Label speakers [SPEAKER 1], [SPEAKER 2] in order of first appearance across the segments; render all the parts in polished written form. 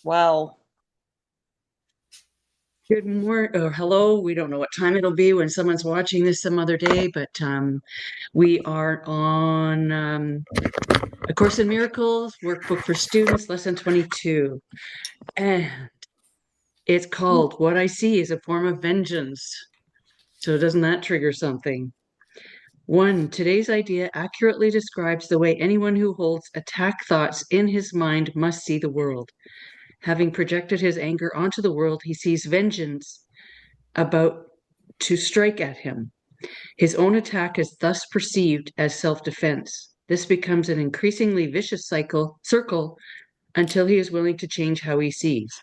[SPEAKER 1] Wow.
[SPEAKER 2] Good morning or hello. We don't know what time it'll be when someone's watching this some other day, but we are on A Course in Miracles workbook for students, lesson 22. And it's called What I See is a Form of Vengeance. So doesn't that trigger something? One, today's idea accurately describes the way anyone who holds attack thoughts in his mind must see the world. Having projected his anger onto the world, he sees vengeance about to strike at him. His own attack is thus perceived as self-defense. This becomes an increasingly vicious circle until he is willing to change how he sees.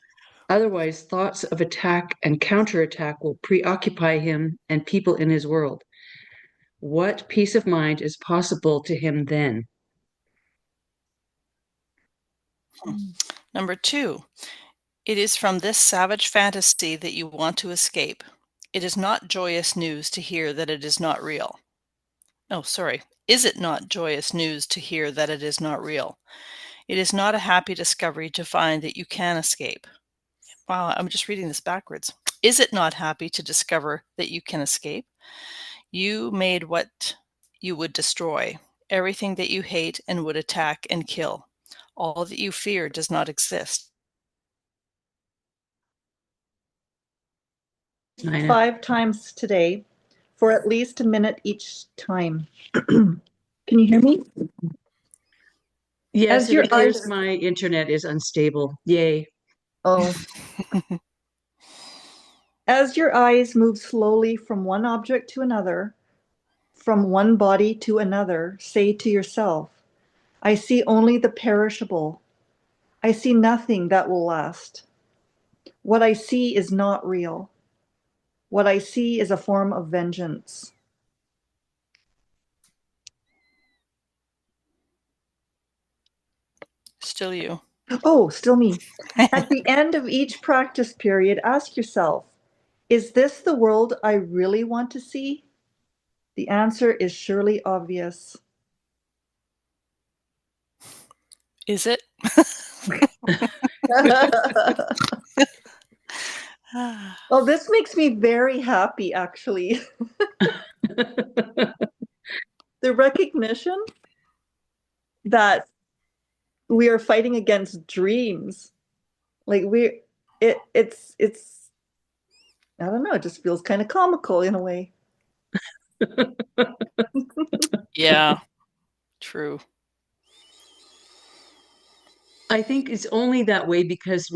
[SPEAKER 2] Otherwise, thoughts of attack and counterattack will preoccupy him and people in his world. What peace of mind is possible to him then?
[SPEAKER 1] Number 2, it is from this savage fantasy that you want to escape. It is not joyous news to hear that it is not real. Oh, sorry. Is it not joyous news to hear that it is not real? It is not a happy discovery to find that you can escape. Wow, I'm just reading this backwards. Is it not happy to discover that you can escape? You made what you would destroy, everything that you hate and would attack and kill. All that you fear does not exist.
[SPEAKER 2] Nina.
[SPEAKER 3] 5 times today for at least a minute each time. Can you hear me?
[SPEAKER 2] Yes,
[SPEAKER 3] As
[SPEAKER 2] it
[SPEAKER 3] your
[SPEAKER 2] appears
[SPEAKER 3] eyes,
[SPEAKER 2] my internet is unstable. Yay.
[SPEAKER 3] oh, as your eyes move slowly from one object to another, from one body to another, say to yourself, I see only the perishable. I see nothing that will last. What I see is not real. What I see is a form of vengeance.
[SPEAKER 1] Still you.
[SPEAKER 3] Oh, still me. At the end of each practice period, ask yourself, is this the world I really want to see? The answer is surely obvious.
[SPEAKER 1] Is it?
[SPEAKER 3] Well, this makes me very happy, actually. The recognition that we are fighting against dreams. Like it's I don't know, it just feels kind of comical in a way.
[SPEAKER 1] Yeah, true.
[SPEAKER 2] I think it's only that way because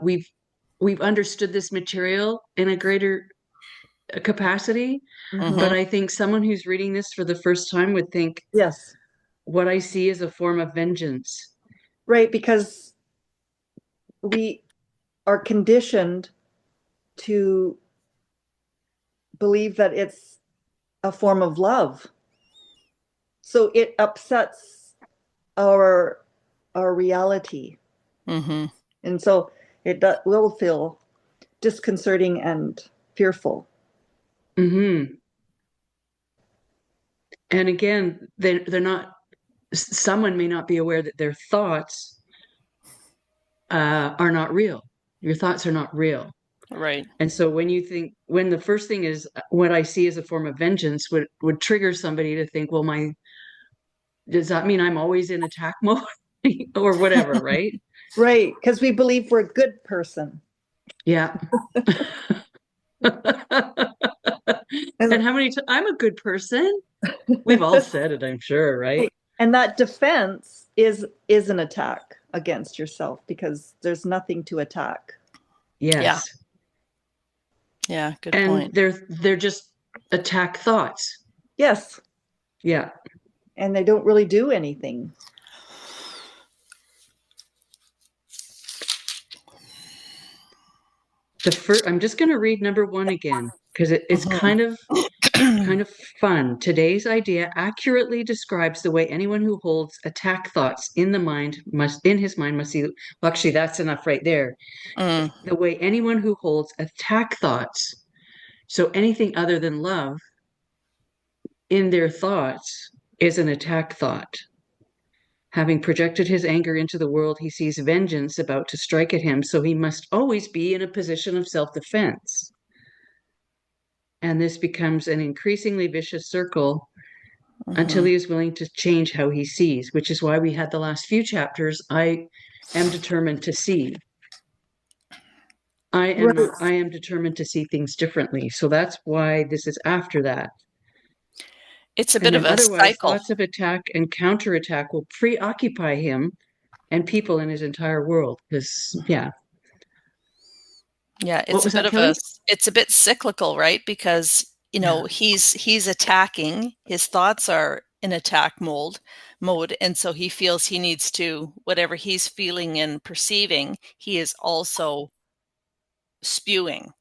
[SPEAKER 2] we've understood this material in a greater capacity. But
[SPEAKER 1] Mm-hmm.
[SPEAKER 2] I think someone who's reading this for the first time would think
[SPEAKER 3] Yes,
[SPEAKER 2] what I see is a form of vengeance.
[SPEAKER 3] right, because we are conditioned to believe that it's a form of love. So it upsets our our reality.
[SPEAKER 1] Mm-hmm.
[SPEAKER 3] And so will feel disconcerting and fearful.
[SPEAKER 2] Hmm. And again, they're not, someone may not be aware that their thoughts are not real. Your thoughts are not real.
[SPEAKER 1] Right.
[SPEAKER 2] And so when the first thing is what I see as a form of vengeance would trigger somebody to think, well, does that mean I'm always in attack mode or whatever, right?
[SPEAKER 3] Right, because we believe we're a good person.
[SPEAKER 2] Yeah. And
[SPEAKER 3] And,
[SPEAKER 2] how I'm a good person. We've all said it, I'm sure, right?
[SPEAKER 3] and that defense is an attack against yourself because there's nothing to attack.
[SPEAKER 1] Yeah.
[SPEAKER 2] Yes.
[SPEAKER 1] Yeah. Good
[SPEAKER 2] And
[SPEAKER 1] point.
[SPEAKER 2] they're just attack thoughts.
[SPEAKER 3] Yes,
[SPEAKER 2] Yeah.
[SPEAKER 3] and they don't really do anything.
[SPEAKER 2] I'm just going to read number one again because it's
[SPEAKER 1] Mm-hmm.
[SPEAKER 2] kind of fun. Today's idea accurately describes the way anyone who holds attack thoughts in his mind must see. Well, actually, that's enough right there.
[SPEAKER 1] Mm.
[SPEAKER 2] The way anyone who holds attack thoughts, so anything other than love in their thoughts, is an attack thought. Having projected his anger into the world, he sees vengeance about to strike at him, so he must always be in a position of self-defense. And this becomes an increasingly vicious circle until he is willing to change how he sees, which is why we had the last few chapters. I am determined to see.
[SPEAKER 3] Right.
[SPEAKER 2] I am determined to see things differently. So that's why this is after that.
[SPEAKER 1] It's a
[SPEAKER 2] And
[SPEAKER 1] bit of
[SPEAKER 2] then
[SPEAKER 1] a
[SPEAKER 2] otherwise,
[SPEAKER 1] cycle.
[SPEAKER 2] thoughts of attack and counterattack will preoccupy him and people in his entire world. Because, yeah.
[SPEAKER 1] Yeah,
[SPEAKER 2] What was that, Kelly?
[SPEAKER 1] it's a bit cyclical, right? Because,
[SPEAKER 2] Yeah.
[SPEAKER 1] he's attacking, his thoughts are in attack mode, and so he feels he needs to, whatever he's feeling and perceiving, he is also spewing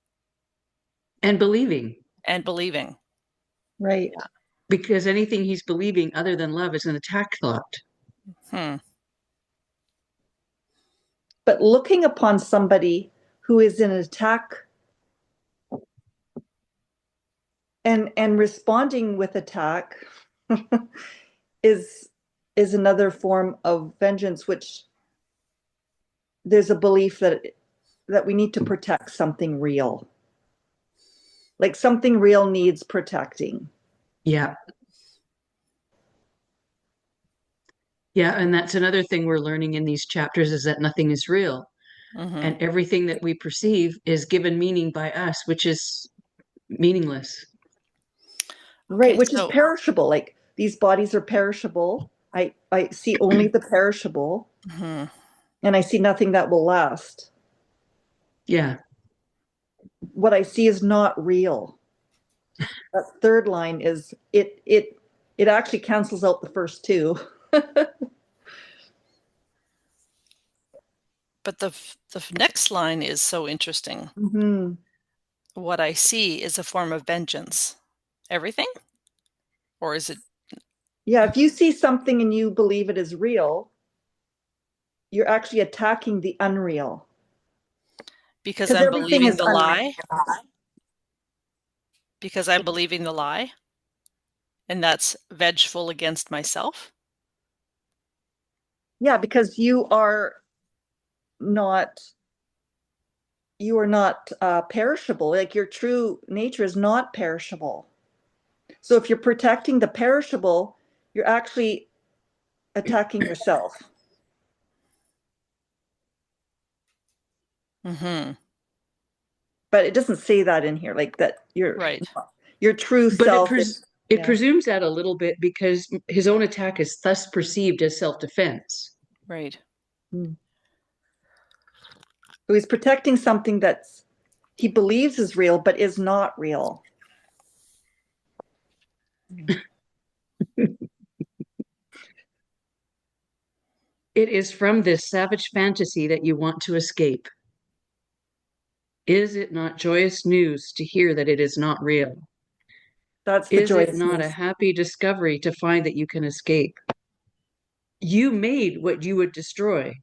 [SPEAKER 2] And believing.
[SPEAKER 1] and believing.
[SPEAKER 3] Right.
[SPEAKER 2] Because anything he's believing other than love is an attack thought.
[SPEAKER 1] Hmm.
[SPEAKER 3] But looking upon somebody who is in attack and responding with attack is is another form of vengeance, which there's a belief that we need to protect something real. Like something real needs protecting.
[SPEAKER 2] Yeah. Yeah. And that's another thing we're learning in these chapters is that nothing is real.
[SPEAKER 1] Mm-hmm.
[SPEAKER 2] And everything that we perceive is given meaning by us, which is meaningless.
[SPEAKER 3] Right,
[SPEAKER 1] Okay,
[SPEAKER 3] which is
[SPEAKER 1] so
[SPEAKER 3] perishable. Like these bodies are perishable. I see only the perishable, and I see nothing that will last.
[SPEAKER 2] Yeah.
[SPEAKER 3] What I see is not real. That third line is it actually cancels out the first two.
[SPEAKER 1] but the next line is so interesting.
[SPEAKER 3] Mhm.
[SPEAKER 1] What I see is a form of vengeance. Everything? Or is it
[SPEAKER 3] Yeah, if you see something and you believe it is real, you're actually attacking the unreal
[SPEAKER 1] because
[SPEAKER 3] because
[SPEAKER 1] I'm
[SPEAKER 3] everything
[SPEAKER 1] believing
[SPEAKER 3] is
[SPEAKER 1] the
[SPEAKER 3] unreal.
[SPEAKER 1] lie? Because I'm believing the lie? And that's vengeful against myself?
[SPEAKER 3] Yeah, because not you are not perishable. Like your true nature is not perishable. So if you're protecting the perishable, you're actually attacking yourself.
[SPEAKER 1] Mm-hmm.
[SPEAKER 3] But it doesn't say that in here, like that
[SPEAKER 1] Right.
[SPEAKER 3] your true
[SPEAKER 2] But
[SPEAKER 3] self is,
[SPEAKER 2] it
[SPEAKER 3] yeah.
[SPEAKER 2] presumes that a little bit because his own attack is thus perceived as self-defense.
[SPEAKER 1] Right.
[SPEAKER 3] Hmm. So he's protecting something that's he believes is real, but is not real.
[SPEAKER 2] It is from this savage fantasy that you want to escape. Is it not joyous news to hear that it is not real?
[SPEAKER 3] That's the
[SPEAKER 2] Is it
[SPEAKER 3] joyous
[SPEAKER 2] not a
[SPEAKER 3] news.
[SPEAKER 2] happy discovery to find that you can escape? You made what you would destroy.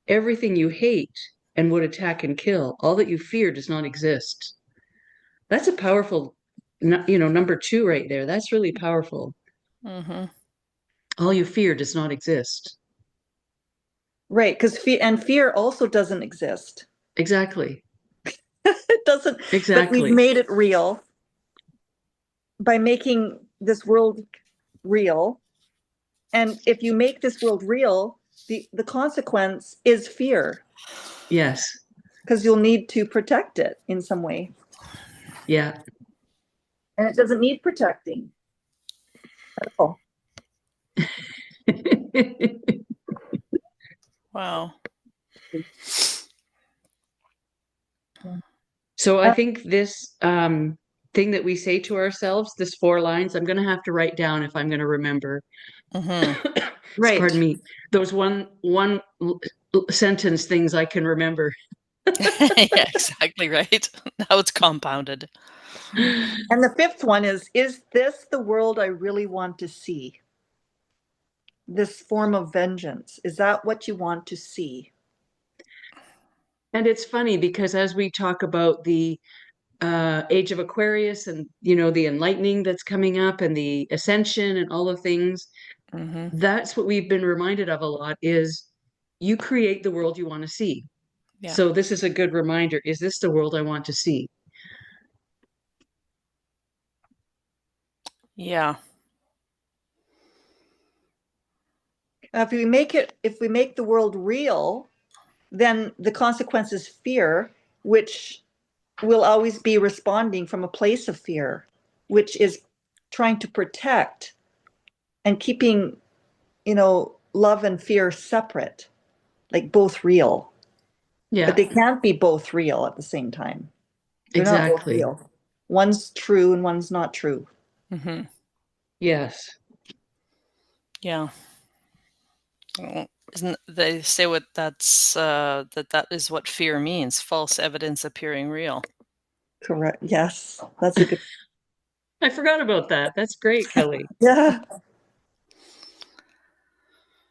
[SPEAKER 2] Everything you hate and would attack and kill, all that you fear does not exist. That's a powerful, number two right there. That's really powerful.
[SPEAKER 1] Mm-hmm.
[SPEAKER 2] All you fear does not exist.
[SPEAKER 3] Right, because fear also doesn't exist.
[SPEAKER 2] Exactly.
[SPEAKER 3] It doesn't, but we've
[SPEAKER 2] Exactly.
[SPEAKER 3] made it real by making this world real. And if you make this world real, the consequence is fear
[SPEAKER 2] Yes.
[SPEAKER 3] because you'll need to protect it in some way.
[SPEAKER 2] Yeah.
[SPEAKER 3] And it doesn't need protecting at all.
[SPEAKER 1] Wow.
[SPEAKER 2] So I think this thing that we say to ourselves, this 4 lines, I'm going to have to write down if I'm going to remember.
[SPEAKER 1] Mm-hmm.
[SPEAKER 3] Right.
[SPEAKER 2] Pardon me. Those sentence things I can remember.
[SPEAKER 1] Yeah, exactly right. Now it's compounded.
[SPEAKER 3] And the fifth one is this the world I really want to see? This form of vengeance, is that what you want to see?
[SPEAKER 2] And it's funny because as we talk about the age of Aquarius and the enlightening that's coming up and the ascension and all the things, That's what we've been reminded of a lot is you create the world you want to see.
[SPEAKER 1] Yeah.
[SPEAKER 2] So this is a good reminder. Is this the world I want to see?
[SPEAKER 1] Yeah.
[SPEAKER 3] If we make the world real, then the consequence is fear, which will always be responding from a place of fear, which is trying to protect and keeping, love and fear separate, like both real. But
[SPEAKER 2] Yeah,
[SPEAKER 3] they can't be both real at the same time. They're not both
[SPEAKER 2] exactly.
[SPEAKER 3] real. One's true and one's not true.
[SPEAKER 1] Mm-hmm.
[SPEAKER 2] Yes.
[SPEAKER 1] Yeah. Well, isn't they say what that is what fear means, false evidence appearing real.
[SPEAKER 3] Correct. Yes, that's a good.
[SPEAKER 2] I forgot about that. That's great, Kelly.
[SPEAKER 3] Yeah.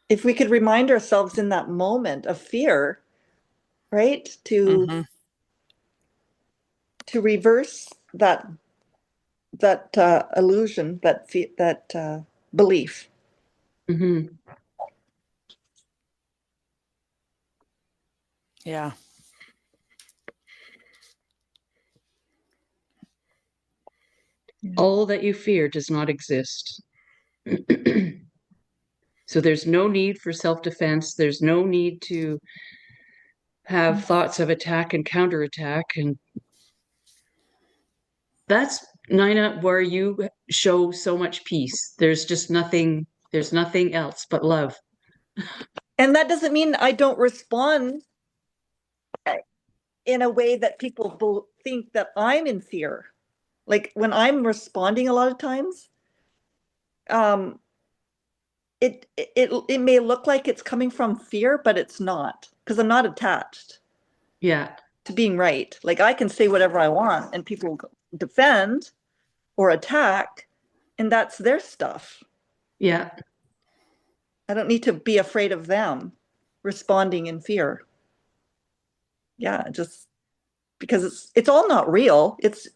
[SPEAKER 3] If we could remind ourselves in that moment of fear, right,
[SPEAKER 1] Mm-hmm.
[SPEAKER 3] to reverse that illusion, that belief.
[SPEAKER 2] Hmm.
[SPEAKER 1] Yeah.
[SPEAKER 2] All that you fear does not exist. So there's no need for self-defense. There's no need to have thoughts of attack and counterattack. And that's, Nina, where you show so much peace. There's nothing else but love.
[SPEAKER 3] And that doesn't mean I don't respond in a way that people think that I'm in fear. Like when I'm responding a lot of times, um, it may look like it's coming from fear, but it's not because I'm not attached
[SPEAKER 2] Yeah,
[SPEAKER 3] to being right. Like I can say whatever I want and people defend or attack, and that's their stuff.
[SPEAKER 2] yeah,
[SPEAKER 3] I don't need to be afraid of them responding in fear. Yeah, just because it's all not real. It's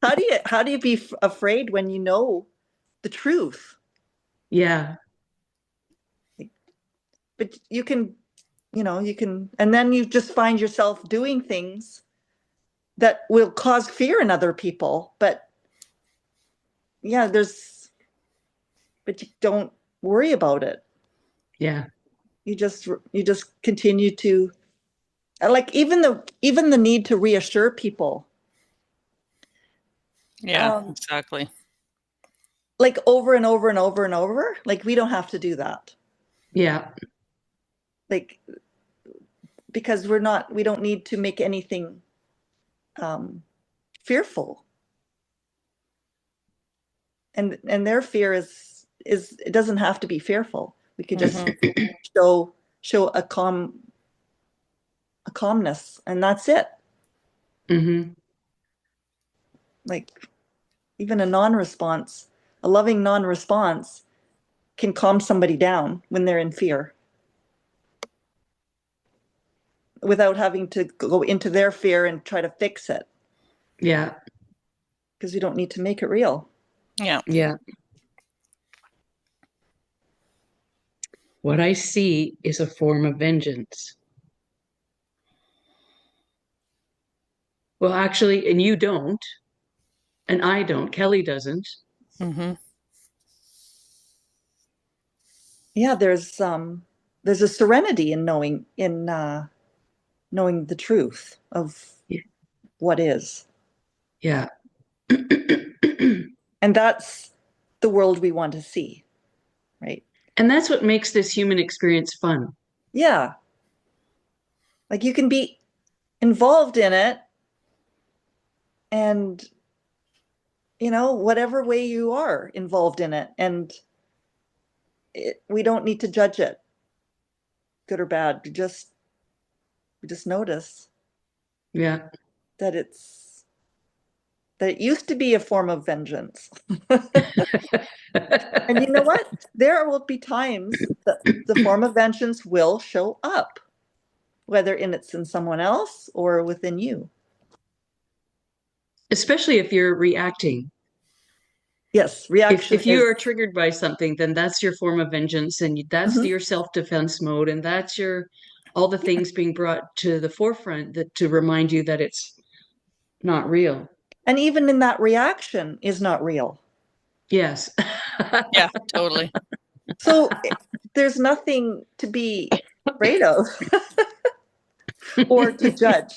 [SPEAKER 3] how do you be afraid when you know the truth?
[SPEAKER 2] yeah,
[SPEAKER 3] But and then you just find yourself doing things that will cause fear in other people. But yeah, but you don't worry about it.
[SPEAKER 2] yeah.
[SPEAKER 3] You just continue to like even the need to reassure people,
[SPEAKER 1] Yeah,
[SPEAKER 3] um,
[SPEAKER 1] exactly.
[SPEAKER 3] like over and over and over and over. Like we don't have to do that.
[SPEAKER 2] Yeah,
[SPEAKER 3] Like because we don't need to make anything um, fearful. And their fear is it doesn't have to be fearful. We could just
[SPEAKER 1] Mm-hmm.
[SPEAKER 3] show a calmness, and that's it.
[SPEAKER 2] hmm,
[SPEAKER 3] Like even a loving non-response can calm somebody down when they're in fear without having to go into their fear and try to fix it
[SPEAKER 2] yeah,
[SPEAKER 3] because we don't need to make it real.
[SPEAKER 1] Yeah.
[SPEAKER 2] yeah. What I see is a form of vengeance. Well, actually, and you don't, and I don't. Kelly doesn't.
[SPEAKER 1] Mm-hmm.
[SPEAKER 3] Yeah, there's a serenity in knowing the truth of
[SPEAKER 2] Yeah.
[SPEAKER 3] what is.
[SPEAKER 2] Yeah.
[SPEAKER 3] And that's the world we want to see, right?
[SPEAKER 2] And that's what makes this human experience fun.
[SPEAKER 3] Yeah. Like you can be involved in it and, whatever way you are involved in it. And we don't need to judge it, good or bad. We just notice
[SPEAKER 2] Yeah.
[SPEAKER 3] that it used to be a form of vengeance. And you know what? There will be times that the form of vengeance will show up, whether it's in someone else or within you.
[SPEAKER 2] Especially if you're reacting.
[SPEAKER 3] Yes, reaction
[SPEAKER 2] If you
[SPEAKER 3] is.
[SPEAKER 2] are triggered by something, then that's your form of vengeance, and that's
[SPEAKER 3] Mhm.
[SPEAKER 2] your self-defense mode, and that's your all the things being brought to the forefront that to remind you that it's not real.
[SPEAKER 3] And even in that reaction is not real.
[SPEAKER 2] Yes.
[SPEAKER 1] Yeah, totally.
[SPEAKER 3] So there's nothing to be afraid of or to judge.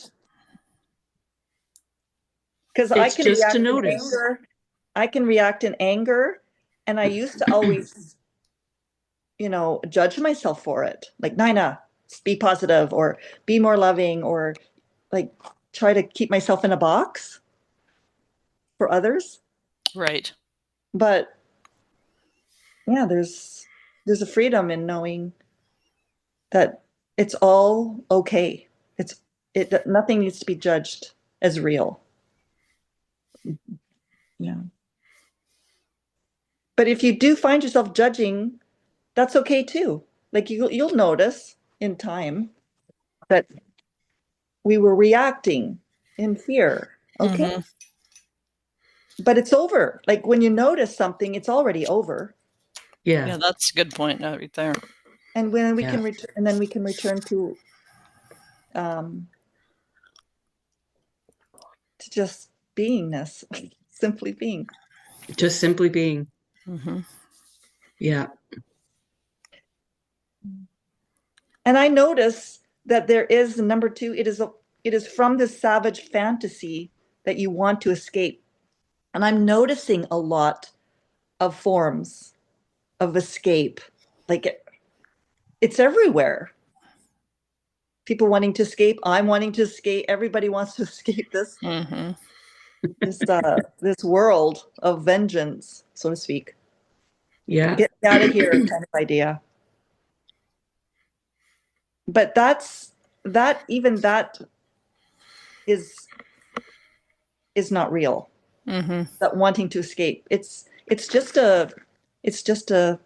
[SPEAKER 3] Because I
[SPEAKER 2] It's
[SPEAKER 3] can
[SPEAKER 2] just to
[SPEAKER 3] react in
[SPEAKER 2] notice.
[SPEAKER 3] anger. I can react in anger. And I used to always, judge myself for it. Like, Nina, be positive or be more loving or like try to keep myself in a box for others.
[SPEAKER 1] Right.
[SPEAKER 3] But yeah, there's a freedom in knowing that it's all okay. It nothing needs to be judged as real. Yeah. But if you do find yourself judging, that's okay too. Like you'll notice in time that we were reacting in fear. Okay.
[SPEAKER 1] Mm-hmm.
[SPEAKER 3] But it's over. Like when you notice something, it's already over.
[SPEAKER 2] Yeah.
[SPEAKER 1] Yeah, that's a good point right there.
[SPEAKER 3] And when we
[SPEAKER 2] Yeah.
[SPEAKER 3] can return and then we can return um to just beingness, simply being.
[SPEAKER 2] Just simply being.
[SPEAKER 1] Mm-hmm.
[SPEAKER 2] Yeah.
[SPEAKER 3] And I notice that there is number two, it is from this savage fantasy that you want to escape. And I'm noticing a lot of forms of escape. Like it's everywhere. People wanting to escape, I'm wanting to escape, everybody wants to escape
[SPEAKER 1] Mm-hmm.
[SPEAKER 3] this world of vengeance, so to speak.
[SPEAKER 2] Yeah.
[SPEAKER 3] Get out of here kind of idea. But that is is not real.
[SPEAKER 1] Mm-hmm.
[SPEAKER 3] That wanting to escape. It's just a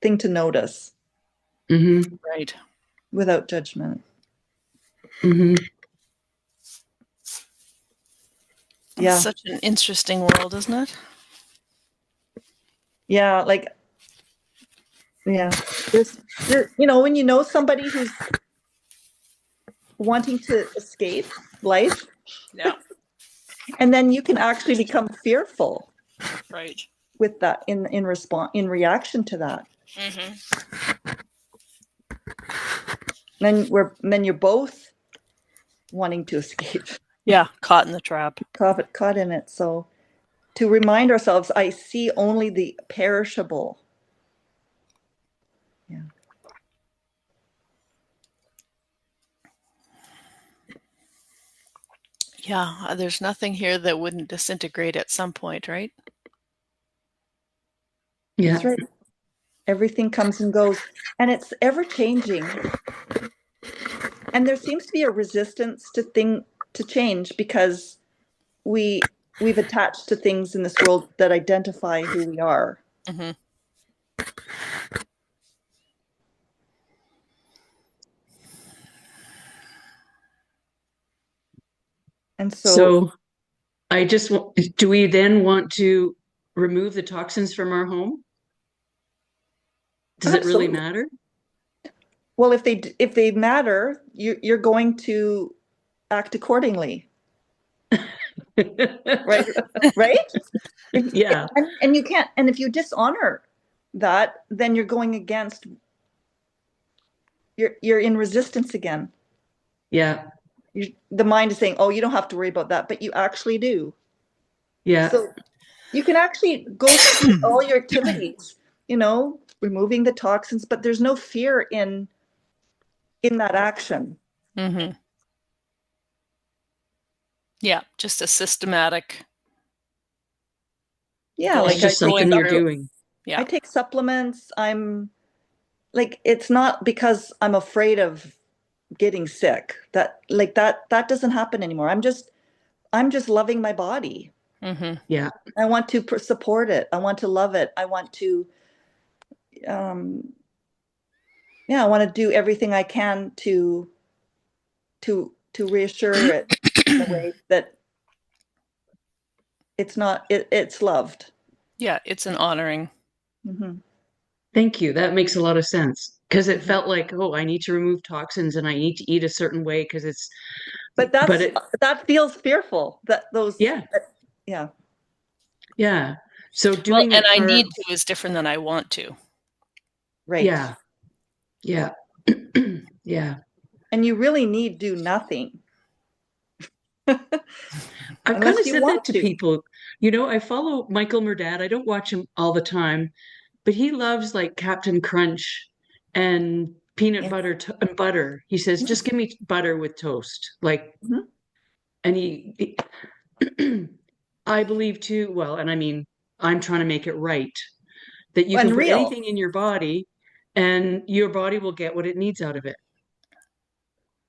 [SPEAKER 3] thing to notice
[SPEAKER 2] Hmm.
[SPEAKER 1] Right.
[SPEAKER 3] without judgment.
[SPEAKER 2] Hmm.
[SPEAKER 1] It's
[SPEAKER 3] Yeah.
[SPEAKER 1] such an interesting world, isn't it?
[SPEAKER 3] Yeah, like yeah. When you know somebody who's wanting to escape life,
[SPEAKER 1] Yeah.
[SPEAKER 3] and then you can actually become fearful
[SPEAKER 1] Right.
[SPEAKER 3] with that in response in reaction to that.
[SPEAKER 1] Mm-hmm.
[SPEAKER 3] Then you're both wanting to escape,
[SPEAKER 1] Yeah, caught in the trap.
[SPEAKER 3] caught in it. So to remind ourselves, I see only the perishable. Yeah.
[SPEAKER 1] Yeah, there's nothing here that wouldn't disintegrate at some point, right?
[SPEAKER 3] That's
[SPEAKER 2] Yeah.
[SPEAKER 3] right. Everything comes and goes, and it's ever changing. And there seems to be a resistance to change because we've attached to things in this world that identify who we are.
[SPEAKER 1] Mm-hmm.
[SPEAKER 3] And so
[SPEAKER 2] So do we then want to remove the toxins from our home? Does it really
[SPEAKER 3] absolutely.
[SPEAKER 2] matter?
[SPEAKER 3] Well, if they matter, you're going to act accordingly, right? Right?
[SPEAKER 2] Yeah.
[SPEAKER 3] And you can't. And if you dishonor that, then you're going against. You're in resistance again.
[SPEAKER 2] Yeah.
[SPEAKER 3] The mind is saying, "Oh, you don't have to worry about that," but you actually do.
[SPEAKER 2] Yeah.
[SPEAKER 3] So you can actually go through all your activities, removing the toxins, but there's no fear in that action.
[SPEAKER 1] Mm-hmm. Yeah, just a systematic
[SPEAKER 3] Yeah,
[SPEAKER 2] It's
[SPEAKER 3] like
[SPEAKER 1] going
[SPEAKER 2] just something
[SPEAKER 1] going
[SPEAKER 2] you're
[SPEAKER 1] through.
[SPEAKER 2] doing.
[SPEAKER 3] I
[SPEAKER 1] Yeah.
[SPEAKER 3] take supplements. I'm like it's not because I'm afraid of getting sick. That doesn't happen anymore. I'm just loving my body.
[SPEAKER 1] Mm-hmm.
[SPEAKER 2] Yeah.
[SPEAKER 3] I want to support it. I want to love it. I want to um yeah, I want to do everything I can to reassure it in a way that it's not it's loved.
[SPEAKER 1] Yeah, it's an honoring.
[SPEAKER 3] Mm-hmm.
[SPEAKER 2] Thank you. That makes a lot of sense. Because it felt like, oh, I need to remove toxins and I need to eat a certain way because it's,
[SPEAKER 3] But
[SPEAKER 2] but it,
[SPEAKER 3] that feels fearful.
[SPEAKER 2] yeah,
[SPEAKER 3] Yeah,
[SPEAKER 2] yeah. So
[SPEAKER 1] Well,
[SPEAKER 2] doing the
[SPEAKER 1] and I need
[SPEAKER 2] carbs,
[SPEAKER 1] to is different than I want to.
[SPEAKER 3] right.
[SPEAKER 2] yeah, yeah, yeah.
[SPEAKER 3] And you really need do nothing
[SPEAKER 2] I've kind of
[SPEAKER 3] unless you
[SPEAKER 2] said that
[SPEAKER 3] want
[SPEAKER 2] to
[SPEAKER 3] to.
[SPEAKER 2] people. I follow Michael Murdad. I don't watch him all the time, but he loves like Captain Crunch and peanut
[SPEAKER 3] Yeah.
[SPEAKER 2] butter and butter. He says, just give me butter with toast. Like,
[SPEAKER 3] Mhm.
[SPEAKER 2] and I believe too, well, and I mean, I'm trying to make it right that you can put
[SPEAKER 3] Unreal.
[SPEAKER 2] anything in your body and your body will get what it needs out of it.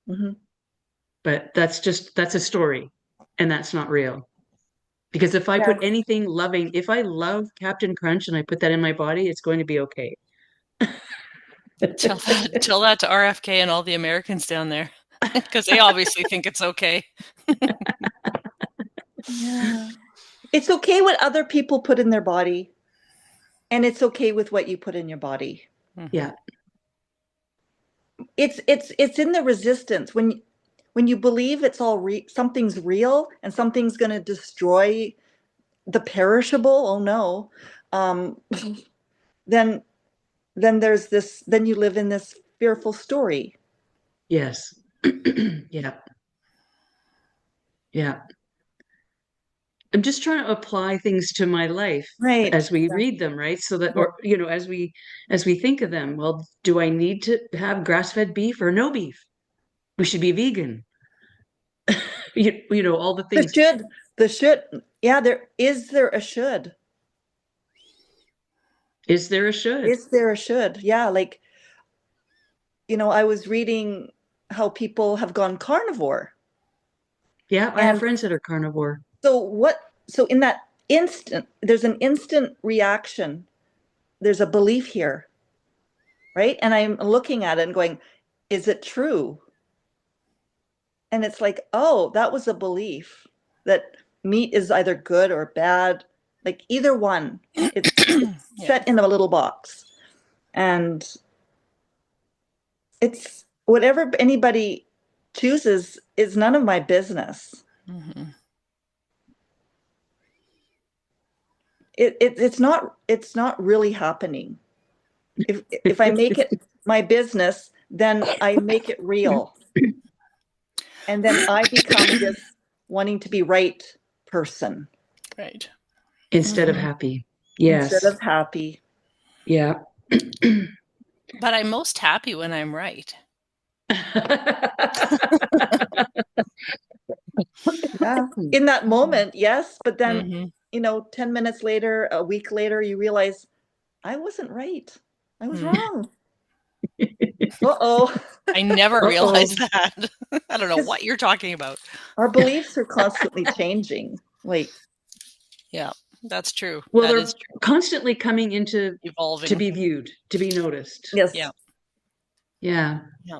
[SPEAKER 3] Hmm.
[SPEAKER 2] But that's a story and that's not real. Because if I
[SPEAKER 3] Yeah.
[SPEAKER 2] put anything loving, if I love Captain Crunch and I put that in my body, it's going to be okay.
[SPEAKER 1] Tell that to RFK and all the Americans down there, because they obviously think it's okay.
[SPEAKER 3] Yeah. It's okay what other people put in their body, and it's okay with what you put in your body.
[SPEAKER 1] Hmm.
[SPEAKER 2] Yeah.
[SPEAKER 3] It's in the resistance when you believe it's all something's real and something's going to destroy the perishable. Oh no, um, then there's this. Then you live in this fearful story.
[SPEAKER 2] Yes. Yeah. Yeah. I'm just trying to apply things to my life
[SPEAKER 3] Right.
[SPEAKER 2] as we
[SPEAKER 3] Yeah.
[SPEAKER 2] read them, right? So that,
[SPEAKER 3] Yeah.
[SPEAKER 2] or, as we think of them, well, do I need to have grass-fed beef or no beef? We should be vegan. All the
[SPEAKER 3] The
[SPEAKER 2] things.
[SPEAKER 3] should, the should, yeah, there a should?
[SPEAKER 2] Is there a should?
[SPEAKER 3] Is there a should? Yeah, like, I was reading how people have gone carnivore.
[SPEAKER 2] Yeah, I have
[SPEAKER 3] And
[SPEAKER 2] friends that are carnivore.
[SPEAKER 3] so in that instant, there's an instant reaction. There's a belief here, right? And I'm looking at it and going, is it true? And it's like, oh, that was a belief that meat is either good or bad, like either one. It's
[SPEAKER 1] Yeah.
[SPEAKER 3] set in a little box. And it's whatever anybody chooses is none of my business.
[SPEAKER 1] Hmm.
[SPEAKER 3] It's not really happening. If I make it my business, then I make it real. And then I become this wanting to be right person
[SPEAKER 1] Right.
[SPEAKER 2] Instead of
[SPEAKER 1] Hmm.
[SPEAKER 2] happy.
[SPEAKER 3] instead
[SPEAKER 2] Yes.
[SPEAKER 3] of happy.
[SPEAKER 2] Yeah.
[SPEAKER 1] But I'm most happy when I'm right.
[SPEAKER 3] Yeah. In that moment, yes, but then,
[SPEAKER 1] Hmm.
[SPEAKER 3] 10 minutes later, a week later, you realize I wasn't right. I was
[SPEAKER 1] Mm.
[SPEAKER 3] wrong. Uh-oh.
[SPEAKER 1] I never realized
[SPEAKER 2] Uh-oh.
[SPEAKER 1] that. I don't know
[SPEAKER 3] Because
[SPEAKER 1] what you're talking about.
[SPEAKER 3] our beliefs are constantly changing. Like,
[SPEAKER 1] Yeah, that's true.
[SPEAKER 2] Well,
[SPEAKER 1] That
[SPEAKER 2] they're
[SPEAKER 1] is true.
[SPEAKER 2] constantly coming into to
[SPEAKER 1] Evolving.
[SPEAKER 2] be viewed, to be noticed.
[SPEAKER 1] Yeah.
[SPEAKER 3] yes.
[SPEAKER 2] Yeah.
[SPEAKER 1] Yeah.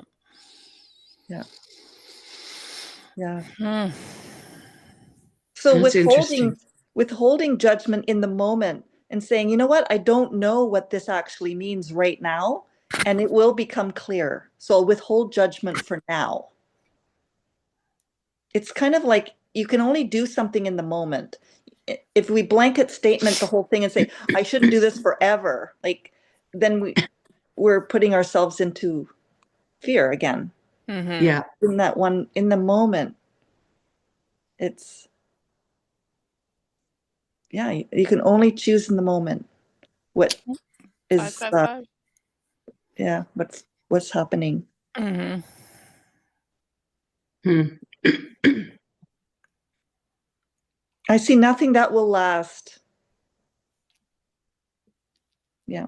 [SPEAKER 3] Yeah. Yeah.
[SPEAKER 1] Mm.
[SPEAKER 3] So
[SPEAKER 2] That's interesting.
[SPEAKER 3] withholding judgment in the moment and saying, you know what, I don't know what this actually means right now, and it will become clear. So I'll withhold judgment for now. It's kind of like you can only do something in the moment. If we blanket statement the whole thing and say, I shouldn't do this forever, like then we're putting ourselves into fear again.
[SPEAKER 1] Hmm.
[SPEAKER 2] Yeah.
[SPEAKER 3] In that one, in the moment, it's, yeah, you can only choose in the moment what
[SPEAKER 1] Five,
[SPEAKER 3] is,
[SPEAKER 1] five, five.
[SPEAKER 3] yeah, what's happening.
[SPEAKER 1] Hmm.
[SPEAKER 2] Hmm.
[SPEAKER 3] I see nothing that will last. Yeah,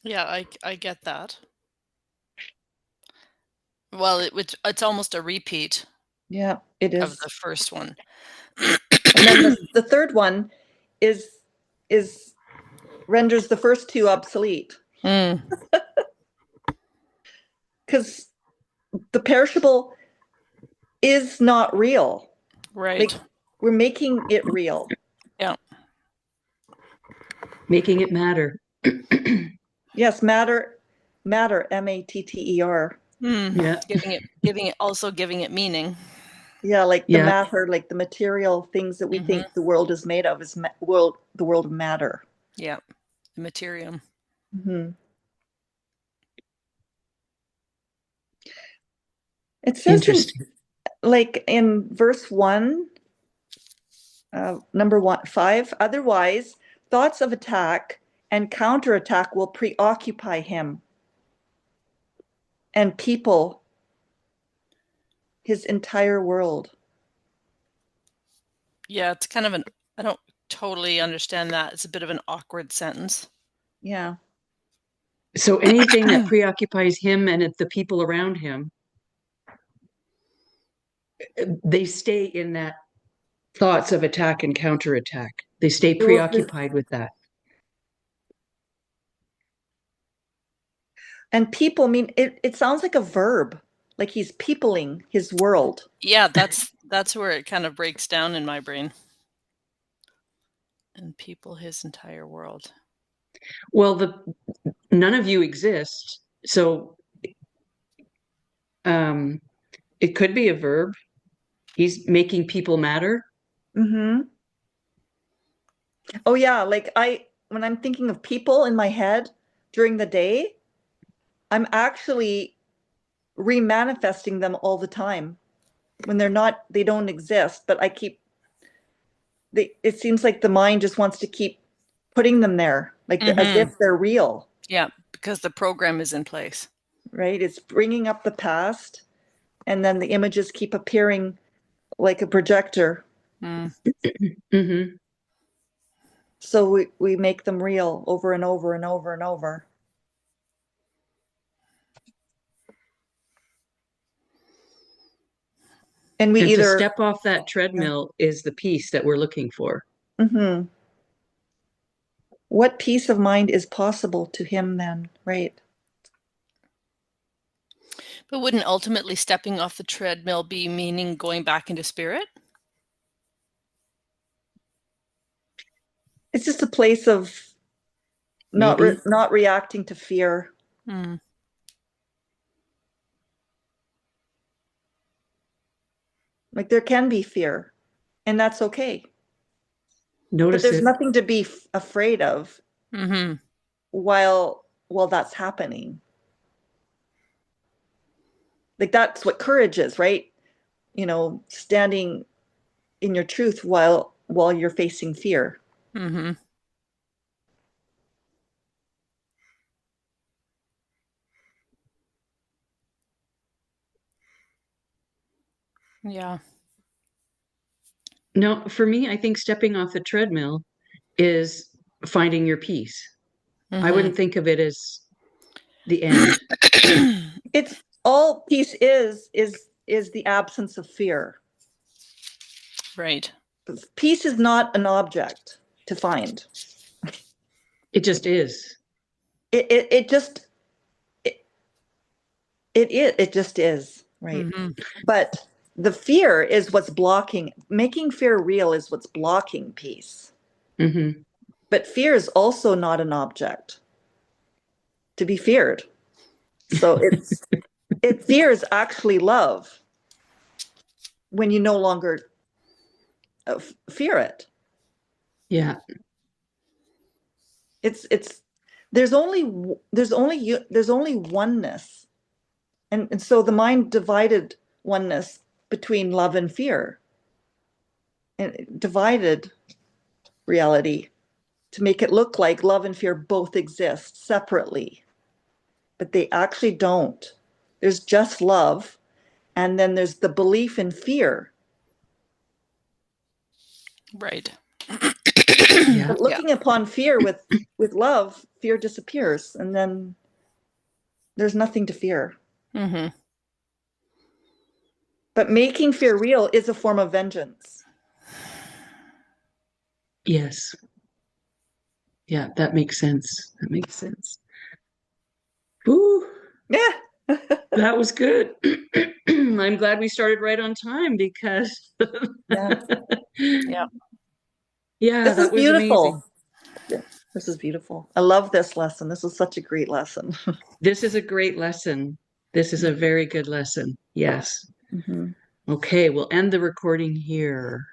[SPEAKER 1] Yeah, I get that. Well, it's almost a repeat
[SPEAKER 3] yeah, it
[SPEAKER 1] of
[SPEAKER 3] is.
[SPEAKER 1] the first one.
[SPEAKER 3] And then the third one is is renders the first two obsolete
[SPEAKER 1] Mm,
[SPEAKER 3] because the perishable is not real. Like
[SPEAKER 1] right.
[SPEAKER 3] we're making it real.
[SPEAKER 1] Yeah.
[SPEAKER 2] Making it matter.
[SPEAKER 3] Yes, matter, matter, matter.
[SPEAKER 2] Yeah.
[SPEAKER 1] Giving it meaning.
[SPEAKER 3] Yeah, like the
[SPEAKER 2] Yeah.
[SPEAKER 3] matter, like the material things that we
[SPEAKER 1] Mm-hmm.
[SPEAKER 3] think the world is made of is the world of matter.
[SPEAKER 1] Yeah, the materium.
[SPEAKER 3] Hmm. It says in
[SPEAKER 2] Interesting.
[SPEAKER 3] like in verse 1, number 5, otherwise thoughts of attack and counterattack will preoccupy him and people his entire world.
[SPEAKER 1] Yeah, it's kind of I don't totally understand that. It's a bit of an awkward sentence.
[SPEAKER 3] Yeah.
[SPEAKER 2] So anything that preoccupies him and the people around him, they stay in that thoughts of attack and counterattack. They stay
[SPEAKER 3] Well,
[SPEAKER 2] preoccupied with that.
[SPEAKER 3] and people mean it sounds like a verb, like he's peopling his world.
[SPEAKER 1] Yeah, that's where it kind of breaks down in my brain. And people his entire world.
[SPEAKER 2] Well, none of you exist, so it could be a verb. He's making people matter.
[SPEAKER 3] Mm-hmm. Oh yeah, like when I'm thinking of people in my head during the day, I'm actually remanifesting them all the time. When they don't exist, but it seems like the mind just wants to keep putting them there, like as
[SPEAKER 1] Mm-hmm.
[SPEAKER 3] if they're real,
[SPEAKER 1] Yeah, because the program is in place.
[SPEAKER 3] right? It's bringing up the past, and then the images keep appearing like a projector.
[SPEAKER 1] Mm.
[SPEAKER 2] Mm-hmm.
[SPEAKER 3] So we make them real over and over and over and over. And we
[SPEAKER 2] And to
[SPEAKER 3] either,
[SPEAKER 2] step off that treadmill is the peace that we're looking for.
[SPEAKER 3] mm-hmm. What peace of mind is possible to him then, right?
[SPEAKER 1] But wouldn't ultimately stepping off the treadmill be meaning going back into spirit?
[SPEAKER 3] It's just a place of
[SPEAKER 2] Maybe.
[SPEAKER 3] not reacting to fear.
[SPEAKER 1] Mm.
[SPEAKER 3] Like there can be fear, and that's okay. But
[SPEAKER 2] Notice
[SPEAKER 3] there's
[SPEAKER 2] it.
[SPEAKER 3] nothing to be afraid of
[SPEAKER 1] Mm-hmm.
[SPEAKER 3] while that's happening. Like that's what courage is, right? Standing in your truth while you're facing fear.
[SPEAKER 1] Mm-hmm. Yeah.
[SPEAKER 2] No, for me, I think stepping off the treadmill is finding your peace. I
[SPEAKER 1] Mm-hmm.
[SPEAKER 2] wouldn't think of it as the end.
[SPEAKER 3] It's all peace is the absence of fear.
[SPEAKER 1] Right.
[SPEAKER 3] Peace is not an object to find.
[SPEAKER 2] It just is.
[SPEAKER 3] It just it just is, right?
[SPEAKER 1] Mm-hmm.
[SPEAKER 3] But the fear is what's blocking. Making fear real is what's blocking peace.
[SPEAKER 2] Mm-hmm.
[SPEAKER 3] But fear is also not an object to be feared. So it fears actually love when you no longer fear it.
[SPEAKER 2] Yeah.
[SPEAKER 3] It's there's only oneness, and so the mind divided oneness between love and fear, and divided reality to make it look like love and fear both exist separately, but they actually don't. There's just love, and then there's the belief in fear.
[SPEAKER 1] Right.
[SPEAKER 2] Yeah.
[SPEAKER 3] But looking upon fear with love, fear disappears, and then there's nothing to fear.
[SPEAKER 1] Mm-hmm.
[SPEAKER 3] But making fear real is a form of vengeance.
[SPEAKER 2] Yes. Yeah, that makes sense. That makes sense. Ooh,
[SPEAKER 3] Yeah.
[SPEAKER 2] that was good. I'm glad we started right on time because
[SPEAKER 3] Yeah.
[SPEAKER 1] Yeah.
[SPEAKER 2] yeah,
[SPEAKER 3] This is
[SPEAKER 2] that was amazing.
[SPEAKER 3] beautiful. This is beautiful. I love this lesson. This is such a great lesson.
[SPEAKER 2] This is a great lesson. This is a very good lesson. Yes.
[SPEAKER 3] Mhm.
[SPEAKER 2] Okay, we'll end the recording here.